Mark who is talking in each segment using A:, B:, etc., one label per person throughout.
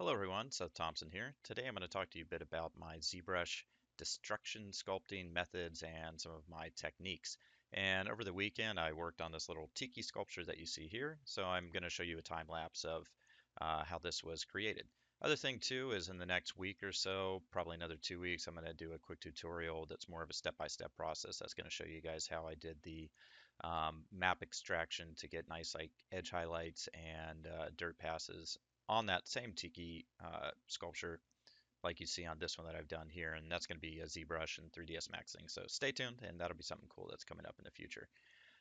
A: Hello everyone, Seth Thompson here. Today I'm going to talk to you a bit about my ZBrush destruction sculpting methods and some of my techniques. And over the weekend I worked on this little Tiki sculpture that you see here, so I'm going to show you a time lapse of how this was created. Other thing too is in the next week or so, probably another 2 weeks, I'm going to do a quick tutorial that's more of a step-by-step process that's going to show you guys how I did the map extraction to get nice like edge highlights and dirt passes on that same Tiki sculpture like you see on this one that I've done here, and that's going to be a ZBrush and 3ds Max thing. So stay tuned, and that'll be something cool that's coming up in the future.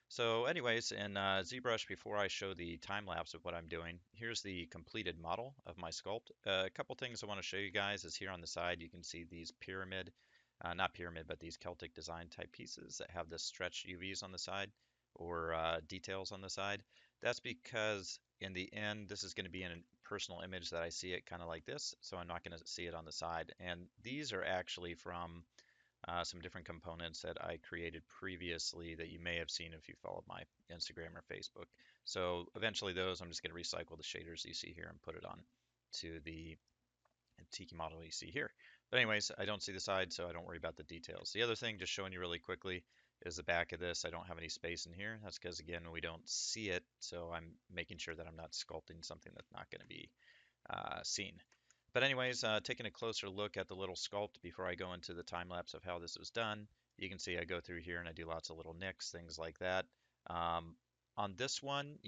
A: So anyways, in ZBrush, before I show the time lapse of what I'm doing, here's the completed model of my sculpt. A couple things I want to show you guys is here on the side, you can see these pyramid, not pyramid, but these Celtic design type pieces that have the stretched UVs on the side or details on the side. That's because in the end, this is going to be in a personal image that I see it kind of like this, so I'm not going to see it on the side. And these are actually from some different components that I created previously that you may have seen if you followed my Instagram or Facebook. So eventually those, I'm just going to recycle the shaders you see here and put it on to the Tiki model you see here. But anyways, I don't see the side, so I don't worry about the details. The other thing, just showing you really quickly, is the back of this. I don't have any space in here. That's because, again, we don't see it, so I'm making sure that I'm not sculpting something that's not going to be seen. But anyways, taking a closer look at the little sculpt before I go into the time lapse of how this was done, you can see I go through here and I do lots of little nicks, things like that. Um, on this one,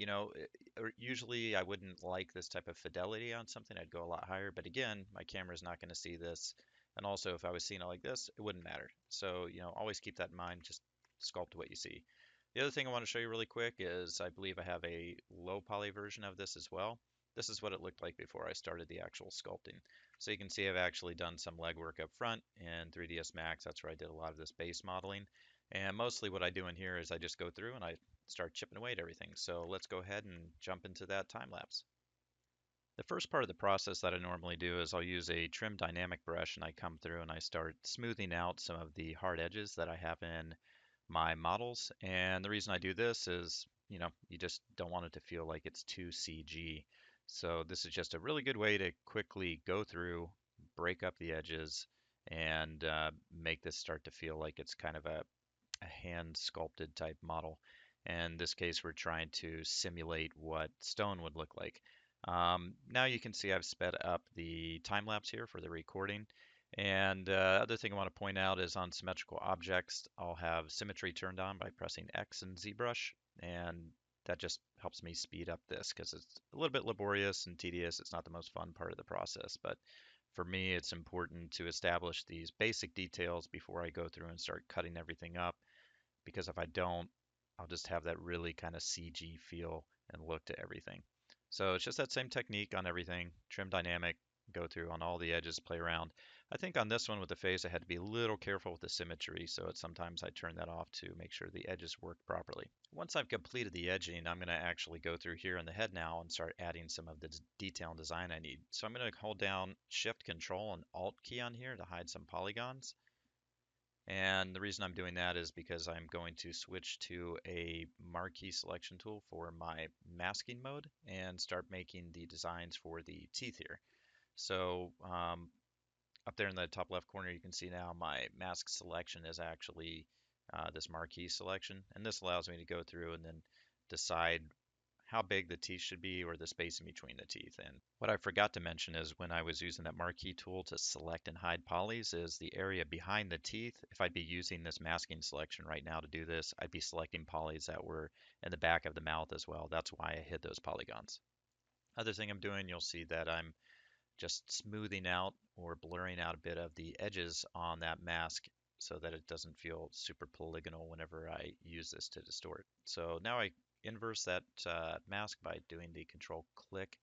A: usually I wouldn't like this type of fidelity on something. I'd go a lot higher, but again, my camera is not going to see this. And also, if I was seeing it like this, it wouldn't matter. So, always keep that in mind. Just sculpt what you see. The other thing I want to show you really quick is I believe I have a low poly version of this as well. This is what it looked like before I started the actual sculpting. So you can see I've actually done some legwork up front in 3ds Max. That's where I did a lot of this base modeling. And mostly what I do in here is I just go through and I start chipping away at everything. So let's go ahead and jump into that time lapse. The first part of the process that I normally do is I'll use a trim dynamic brush and I come through and I start smoothing out some of the hard edges that I have in my models. And the reason I do this is, you just don't want it to feel like it's too CG. So this is just a really good way to quickly go through, break up the edges, and make this start to feel like it's kind of a hand sculpted type model. In this case, we're trying to simulate what stone would look like. Now you can see I've sped up the time lapse here for the recording. And other thing I want to point out is on symmetrical objects, I'll have symmetry turned on by pressing X in ZBrush, and that just helps me speed up this because it's a little bit laborious and tedious. It's not the most fun part of the process, but for me, it's important to establish these basic details before I go through and start cutting everything up, because if I don't, I'll just have that really kind of CG feel and look to everything. So it's just that same technique on everything, trim dynamic, go through on all the edges, play around. I think on this one with the face, I had to be a little careful with the symmetry, so sometimes I turn that off to make sure the edges work properly. Once I've completed the edging, I'm going to actually go through here in the head now and start adding some of the detail and design I need. So I'm going to hold down Shift, Control, and Alt key on here to hide some polygons. And the reason I'm doing that is because I'm going to switch to a marquee selection tool for my masking mode and start making the designs for the teeth here. So up there in the top left corner, you can see now my mask selection is actually this marquee selection. And this allows me to go through and then decide how big the teeth should be or the space in between the teeth. And what I forgot to mention is when I was using that marquee tool to select and hide polys is the area behind the teeth. If I'd be using this masking selection right now to do this, I'd be selecting polys that were in the back of the mouth as well. That's why I hid those polygons. Other thing I'm doing, you'll see that I'm just smoothing out or blurring out a bit of the edges on that mask so that it doesn't feel super polygonal whenever I use this to distort. So now I inverse that mask by doing the control click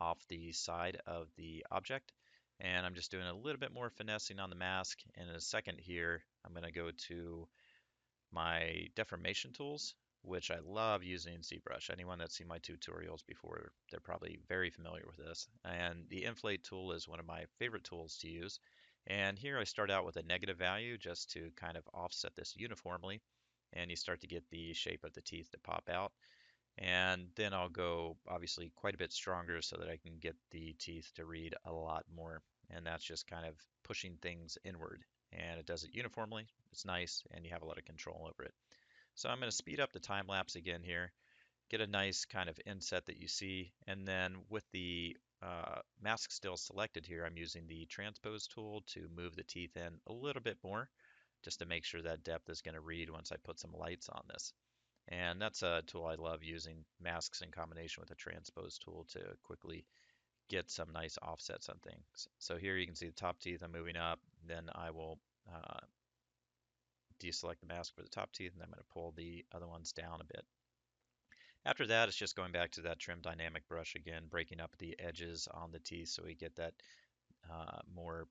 A: off the side of the object. And I'm just doing a little bit more finessing on the mask. And in a second here, I'm going to go to my deformation tools, which I love using in ZBrush. Anyone that's seen my tutorials before, they're probably very familiar with this. And the inflate tool is one of my favorite tools to use. And here I start out with a negative value just to kind of offset this uniformly. And you start to get the shape of the teeth to pop out. And then I'll go obviously quite a bit stronger so that I can get the teeth to read a lot more. And that's just kind of pushing things inward. And it does it uniformly. It's nice, and you have a lot of control over it. So I'm going to speed up the time lapse again here, get a nice kind of inset that you see, and then with the mask still selected here, I'm using the transpose tool to move the teeth in a little bit more, just to make sure that depth is going to read once I put some lights on this. And that's a tool I love using, masks in combination with a transpose tool to quickly get some nice offsets on things. So here you can see the top teeth I'm moving up, then I will deselect the mask for the top teeth, and I'm going to pull the other ones down a bit. After that, it's just going back to that trim dynamic brush again, breaking up the edges on the teeth so we get that more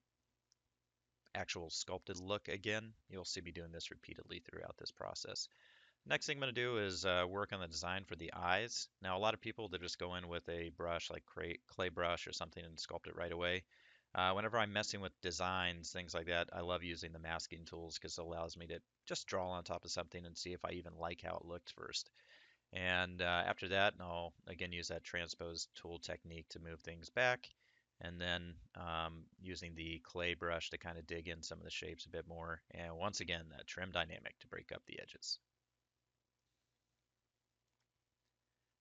A: actual sculpted look again. You'll see me doing this repeatedly throughout this process. Next thing I'm going to do is work on the design for the eyes. Now, a lot of people, they just go in with a brush like clay brush or something and sculpt it right away. Whenever I'm messing with designs, things like that, I love using the masking tools because it allows me to just draw on top of something and see if I even like how it looks first. And after that, I'll again use that transpose tool technique to move things back. And then using the clay brush to kind of dig in some of the shapes a bit more. And once again, that trim dynamic to break up the edges.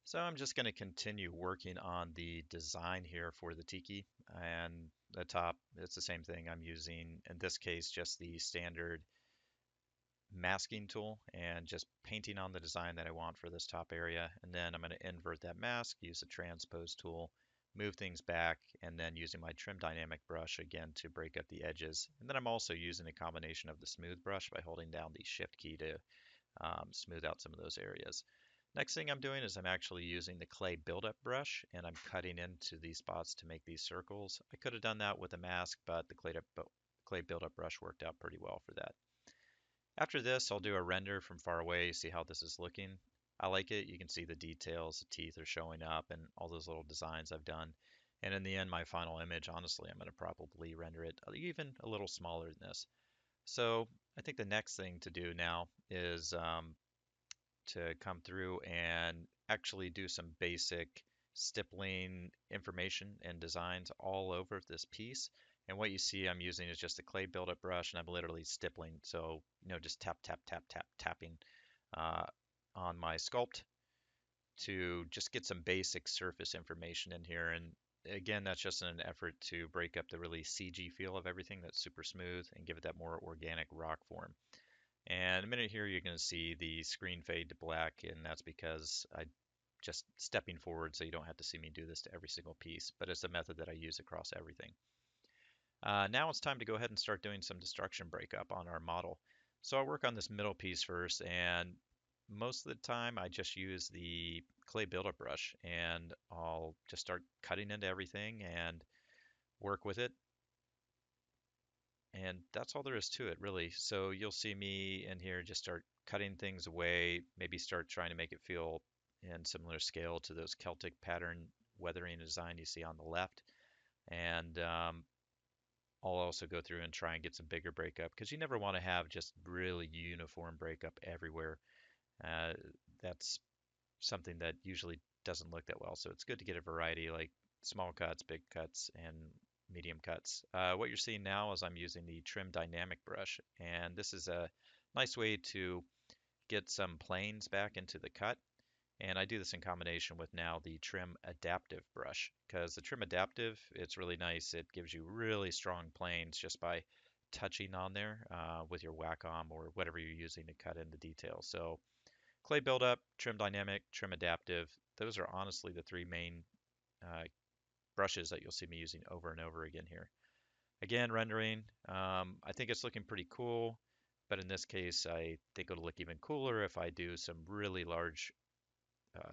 A: So I'm just going to continue working on the design here for the Tiki. And the top, it's the same thing. I'm using, in this case, just the standard masking tool and just painting on the design that I want for this top area. And then I'm going to invert that mask, use the transpose tool, move things back, and then using my trim dynamic brush again to break up the edges. And then I'm also using a combination of the smooth brush by holding down the shift key to smooth out some of those areas. Next thing I'm doing is I'm actually using the clay buildup brush and I'm cutting into these spots to make these circles. I could have done that with a mask, but the clay buildup brush worked out pretty well for that. After this, I'll do a render from far away, see how this is looking. I like it. You can see the details, the teeth are showing up, and all those little designs I've done. And in the end, my final image, honestly, I'm going to probably render it even a little smaller than this. So I think the next thing to do now is to come through and actually do some basic stippling information and designs all over this piece. And what you see I'm using is just a clay buildup brush and I'm literally stippling. So, just tap, tap, tap, tap, tapping uh, on my sculpt to just get some basic surface information in here. And again, that's just in an effort to break up the really CG feel of everything that's super smooth and give it that more organic rock form. And a minute here, you're going to see the screen fade to black, and that's because I just stepping forward so you don't have to see me do this to every single piece, but it's a method that I use across everything. Now it's time to go ahead and start doing some destruction breakup on our model. So I'll work on this middle piece first, and most of the time I just use the clay buildup brush, and I'll just start cutting into everything and work with it. And that's all there is to it, really. So you'll see me in here just start cutting things away, maybe start trying to make it feel in similar scale to those Celtic pattern weathering design you see on the left. And I'll also go through and try and get some bigger breakup because you never want to have just really uniform breakup everywhere. Uh, that's something that usually doesn't look that well. So it's good to get a variety like small cuts, big cuts, and medium cuts. What you're seeing now is I'm using the trim dynamic brush, and this is a nice way to get some planes back into the cut. And I do this in combination with now the trim adaptive brush because the trim adaptive, it's really nice. It gives you really strong planes just by touching on there with your Wacom or whatever you're using to cut in the details. So clay buildup, trim dynamic, trim adaptive, those are honestly the three main uh, brushes that you'll see me using over and over again here. Again, rendering, I think it's looking pretty cool, but in this case, I think it'll look even cooler if I do some really large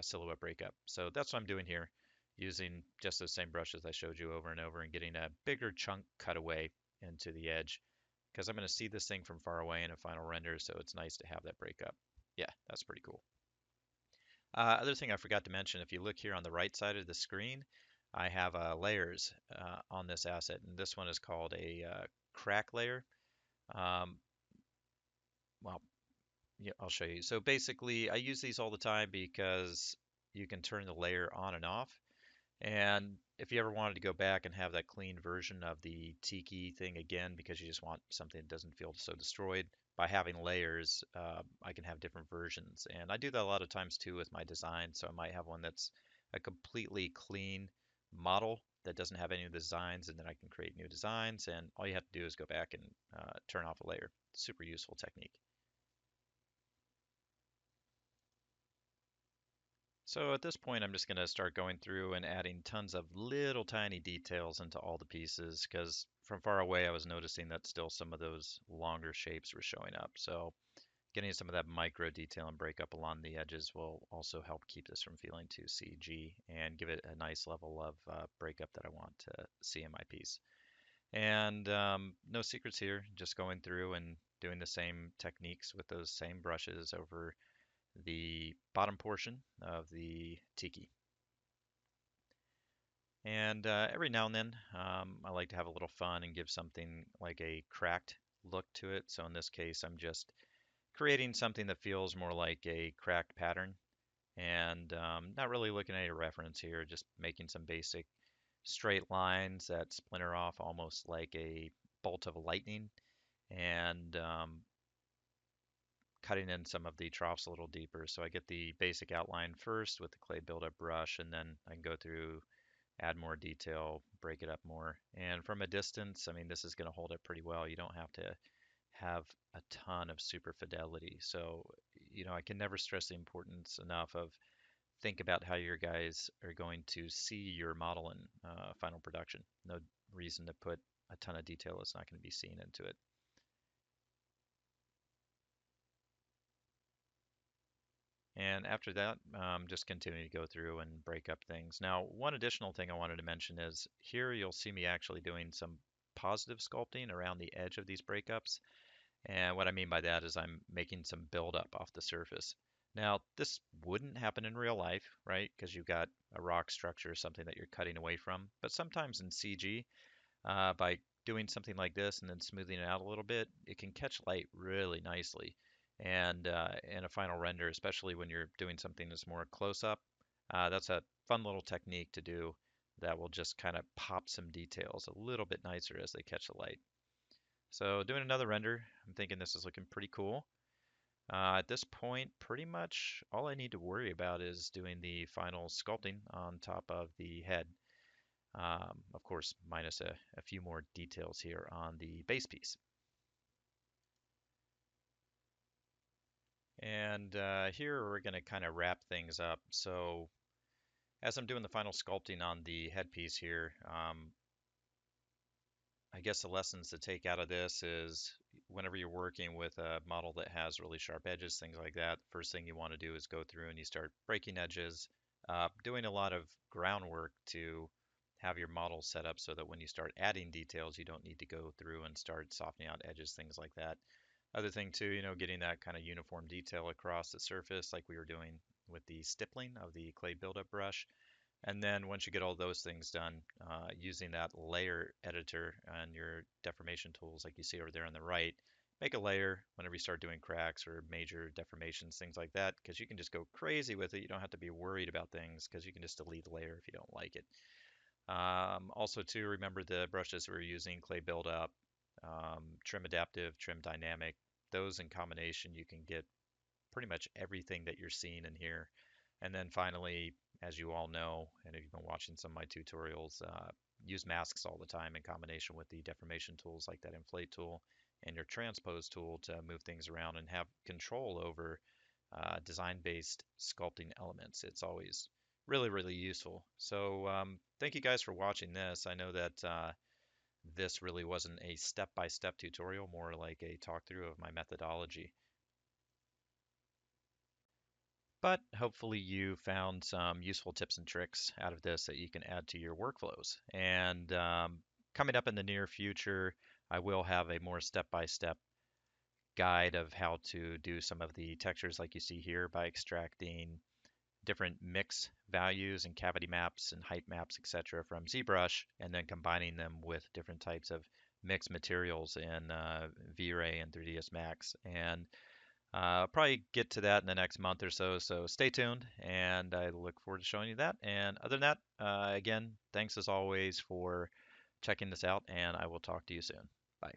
A: silhouette breakup. So that's what I'm doing here, using just those same brushes I showed you over and over and getting a bigger chunk cut away into the edge because I'm going to see this thing from far away in a final render, so it's nice to have that breakup. Yeah, that's pretty cool. Other thing I forgot to mention, if you look here on the right side of the screen, I have layers on this asset, and this one is called a crack layer. Um, well, yeah, I'll show you. So basically, I use these all the time because you can turn the layer on and off. And if you ever wanted to go back and have that clean version of the Tiki thing again, because you just want something that doesn't feel so destroyed, by having layers, I can have different versions. And I do that a lot of times too with my design. So I might have one that's a completely clean model that doesn't have any of the designs, and then I can create new designs. And all you have to do is go back and turn off a layer. Super useful technique. So at this point, I'm just going to start going through and adding tons of little tiny details into all the pieces because from far away, I was noticing that still some of those longer shapes were showing up. So getting some of that micro detail and breakup along the edges will also help keep this from feeling too CG and give it a nice level of breakup that I want to see in my piece. And no secrets here, just going through and doing the same techniques with those same brushes over the bottom portion of the Tiki. And every now and then, I like to have a little fun and give something like a cracked look to it. So in this case, I'm just creating something that feels more like a cracked pattern and not really looking at any reference here, just making some basic straight lines that splinter off almost like a bolt of lightning and cutting in some of the troughs a little deeper. So I get the basic outline first with the clay buildup brush, and then I can go through, add more detail, break it up more. And from a distance, I mean, this is going to hold it pretty well. You don't have to have a ton of super fidelity. So, I can never stress the importance enough of think about how your guys are going to see your model in final production. No reason to put a ton of detail that's not going to be seen into it. And after that, just continue to go through and break up things. Now, one additional thing I wanted to mention is here you'll see me actually doing some positive sculpting around the edge of these breakups. And what I mean by that is I'm making some buildup off the surface. Now, this wouldn't happen in real life, right? Because you've got a rock structure or something that you're cutting away from. But sometimes in CG, by doing something like this and then smoothing it out a little bit, it can catch light really nicely. And in a final render, especially when you're doing something that's more close up, that's a fun little technique to do that will just kind of pop some details a little bit nicer as they catch the light. So doing another render, I'm thinking this is looking pretty cool. At this point, pretty much all I need to worry about is doing the final sculpting on top of the head. Of course, minus a few more details here on the base piece. And here we're going to kind of wrap things up. So as I'm doing the final sculpting on the headpiece here, I guess the lessons to take out of this is whenever you're working with a model that has really sharp edges, things like that, first thing you want to do is go through and you start breaking edges, doing a lot of groundwork to have your model set up so that when you start adding details, you don't need to go through and start softening out edges, things like that. Other thing too, getting that kind of uniform detail across the surface like we were doing with the stippling of the clay buildup brush. And then once you get all those things done, using that layer editor and your deformation tools like you see over there on the right, make a layer whenever you start doing cracks or major deformations, things like that, because you can just go crazy with it. You don't have to be worried about things because you can just delete the layer if you don't like it. Also, too, remember the brushes we're using, clay buildup, trim adaptive, trim dynamic. Those in combination, you can get pretty much everything that you're seeing in here. And then finally, as you all know, and if you've been watching some of my tutorials, use masks all the time in combination with the deformation tools like that inflate tool and your transpose tool to move things around and have control over design-based sculpting elements. It's always really, really useful. So thank you guys for watching this. I know that this really wasn't a step-by-step tutorial, more like a talk through of my methodology. But hopefully you found some useful tips and tricks out of this that you can add to your workflows. And coming up in the near future, I will have a more step-by-step guide of how to do some of the textures like you see here by extracting different mix values and cavity maps and height maps, etc. from ZBrush, and then combining them with different types of mixed materials in V-Ray and 3ds Max. And I'll probably get to that in the next month or so, so stay tuned, and I look forward to showing you that. And other than that, again, thanks as always for checking this out, and I will talk to you soon. Bye.